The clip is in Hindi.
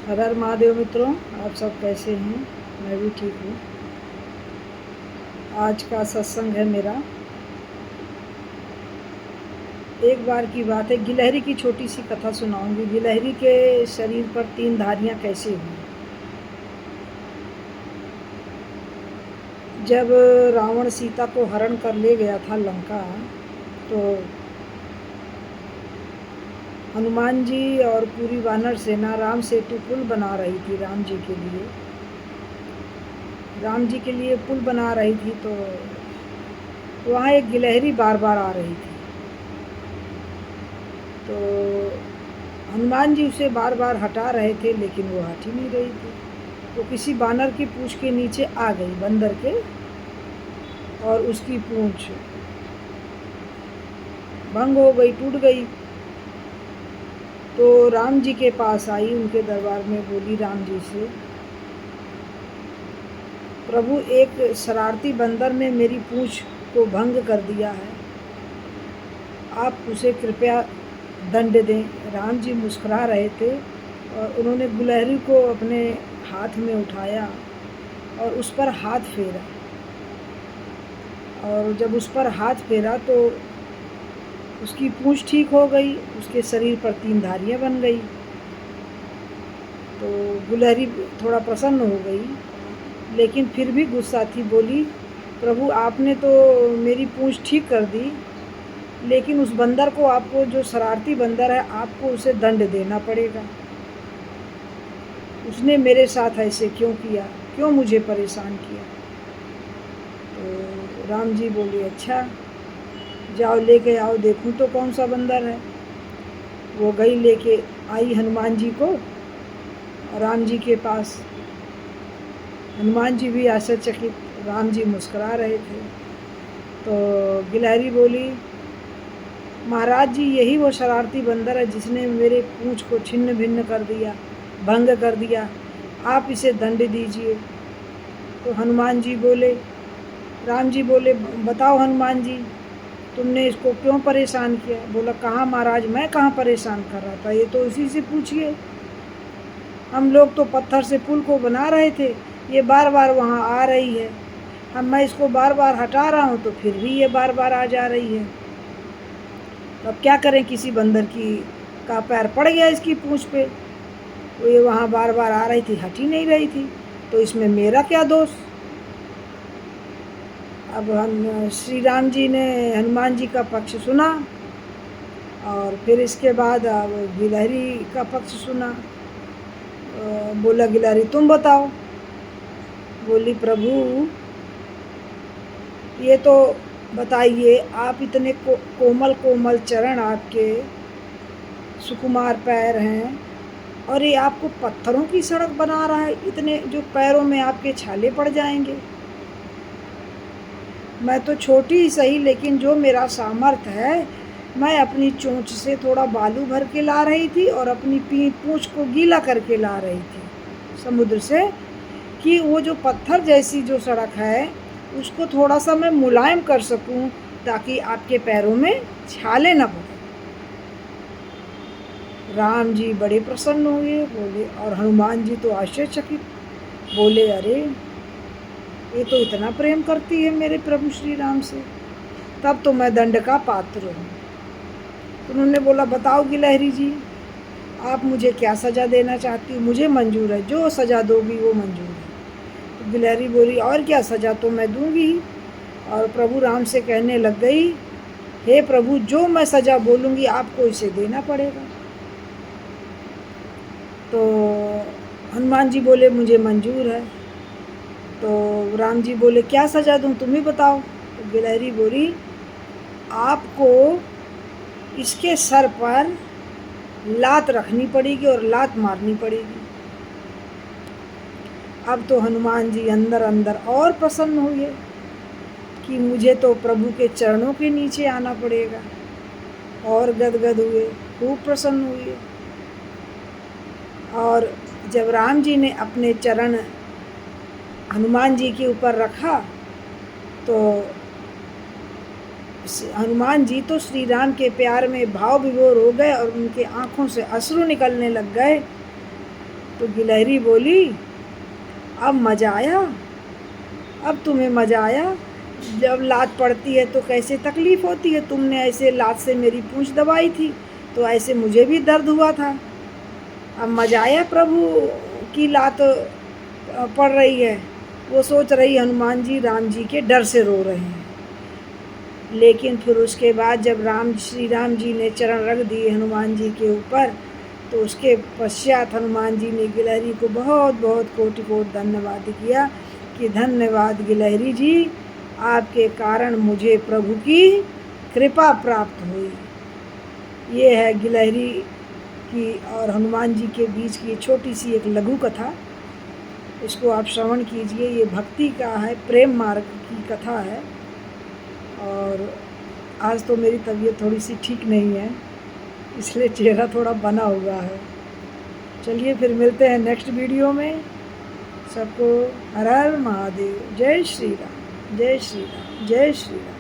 हर हर महादेव मित्रों, आप सब कैसे हैं? मैं भी ठीक हूँ। आज का सत्संग है मेरा। एक बार की बात है, गिलहरी की छोटी सी कथा सुनाऊंगी। गिलहरी के शरीर पर 3 धारियाँ कैसे हुई। जब रावण सीता को हरण कर ले गया था लंका, तो हनुमान जी और पूरी वानर सेना राम सेतु पुल बना रही थी राम जी के लिए। राम जी के लिए पुल बना रही थी, तो वहाँ एक गिलहरी बार बार आ रही थी। तो हनुमान जी उसे बार बार हटा रहे थे, लेकिन वो हट ही नहीं रही थी। वो किसी बानर की पूँछ के नीचे आ गई, बंदर के, और उसकी पूँछ भंग हो गई, टूट गई। तो राम जी के पास आई, उनके दरबार में बोली राम जी से, प्रभु, एक शरारती बंदर ने मेरी पूँछ को भंग कर दिया है, आप उसे कृपया दंड दें। राम जी मुस्कुरा रहे थे और उन्होंने गिलहरी को अपने हाथ में उठाया और उस पर हाथ फेरा। और जब उस पर हाथ फेरा तो उसकी पूँछ ठीक हो गई, उसके शरीर पर 3 धारियाँ बन गई। तो गिलहरी थोड़ा प्रसन्न हो गई, लेकिन फिर भी गुस्सा थी। बोली, प्रभु, आपने तो मेरी पूँछ ठीक कर दी, लेकिन उस बंदर को, आपको, जो शरारती बंदर है, आपको उसे दंड देना पड़ेगा। उसने मेरे साथ ऐसे क्यों किया, क्यों मुझे परेशान किया। तो राम जी बोले, अच्छा जाओ लेके आओ, देखूं तो कौन सा बंदर है। वो गई, लेके आई हनुमान जी को राम जी के पास। हनुमान जी भी आश्चर्यचकित, राम जी मुस्कुरा रहे थे। तो गिलहरी बोली, महाराज जी, यही वो शरारती बंदर है जिसने मेरे पूँछ को छिन्न भिन्न कर दिया, भंग कर दिया। आप इसे दंड दीजिए। तो हनुमान जी बोले, राम जी बोले, बताओ हनुमान जी, तुमने इसको क्यों परेशान किया। बोला, कहाँ महाराज, मैं कहाँ परेशान कर रहा था, ये तो इसी से पूछिए। हम लोग तो पत्थर से पुल को बना रहे थे, ये बार बार वहाँ आ रही है। मैं इसको बार बार हटा रहा हूँ तो फिर भी ये बार बार आ जा रही है। तो अब क्या करें, किसी बंदर का पैर पड़ गया इसकी पूँछ पे, तो ये वहाँ बार बार आ रही थी, हट ही नहीं रही थी, तो इसमें मेरा क्या दोष। अब हम श्री राम जी ने हनुमान जी का पक्ष सुना, और फिर इसके बाद अब गिलहरी का पक्ष सुना। बोला, गिलहरी तुम बताओ। बोली, प्रभु, ये तो बताइए, आप इतने कोमल कोमल चरण, आपके सुकुमार पैर हैं, और ये आपको पत्थरों की सड़क बना रहा है, इतने जो पैरों में आपके छाले पड़ जाएंगे। मैं तो छोटी ही सही, लेकिन जो मेरा सामर्थ्य है, मैं अपनी चोंच से थोड़ा बालू भर के ला रही थी और अपनी पूँछ को गीला करके ला रही थी समुद्र से, कि वो जो पत्थर जैसी जो सड़क है उसको थोड़ा सा मैं मुलायम कर सकूं, ताकि आपके पैरों में छाले न पड़े। राम जी बड़े प्रसन्न हुए, बोले, और हनुमान जी तो आश्चर्यचकित, बोले, अरे ये तो इतना प्रेम करती है मेरे प्रभु श्री राम से, तब तो मैं दंड का पात्र हूँ। तो उन्होंने बोला, बताओ गिलहरी जी, आप मुझे क्या सज़ा देना चाहती हो। मुझे मंजूर है, जो सज़ा दोगी वो मंजूर है। तो गिलहरी बोली, और क्या, सज़ा तो मैं दूंगी। और प्रभु राम से कहने लग गई, हे प्रभु, जो मैं सज़ा बोलूँगी आपको इसे देना पड़ेगा। तो हनुमान जी बोले, मुझे मंजूर है। तो राम जी बोले, क्या सज़ा दूँ, तुम ही बताओ। तो गिलहरी बोली, आपको इसके सर पर लात रखनी पड़ेगी और लात मारनी पड़ेगी। अब तो हनुमान जी अंदर अंदर और प्रसन्न हुए कि मुझे तो प्रभु के चरणों के नीचे आना पड़ेगा, और गदगद हुए, खूब प्रसन्न हुए। और जब राम जी ने अपने चरण हनुमान जी के ऊपर रखा, तो हनुमान जी तो श्री राम के प्यार में भाव विभोर हो गए और उनके आँखों से अश्रु निकलने लग गए। तो गिलहरी बोली, अब मज़ा आया, अब तुम्हें मज़ा आया। जब लात पड़ती है तो कैसे तकलीफ़ होती है, तुमने ऐसे लात से मेरी पूँछ दबाई थी तो ऐसे मुझे भी दर्द हुआ था। अब मज़ा आया, प्रभु की लात पड़ रही है। वो सोच रही हनुमान जी राम जी के डर से रो रहे हैं। लेकिन फिर उसके बाद जब श्री राम जी ने चरण रख दिए हनुमान जी के ऊपर, तो उसके पश्चात हनुमान जी ने गिलहरी को बहुत बहुत कोटि कोटि धन्यवाद किया कि धन्यवाद गिलहरी जी, आपके कारण मुझे प्रभु की कृपा प्राप्त हुई। ये है गिलहरी की और हनुमान जी के बीच की छोटी सी एक लघु कथा। इसको आप श्रवण कीजिए। ये भक्ति का है, प्रेम मार्ग की कथा है। और आज तो मेरी तबीयत थोड़ी सी ठीक नहीं है, इसलिए चेहरा थोड़ा बना हुआ है। चलिए फिर मिलते हैं नेक्स्ट वीडियो में। सबको हर हर महादेव। जय श्री राम, जय श्री राम, जय श्री राम।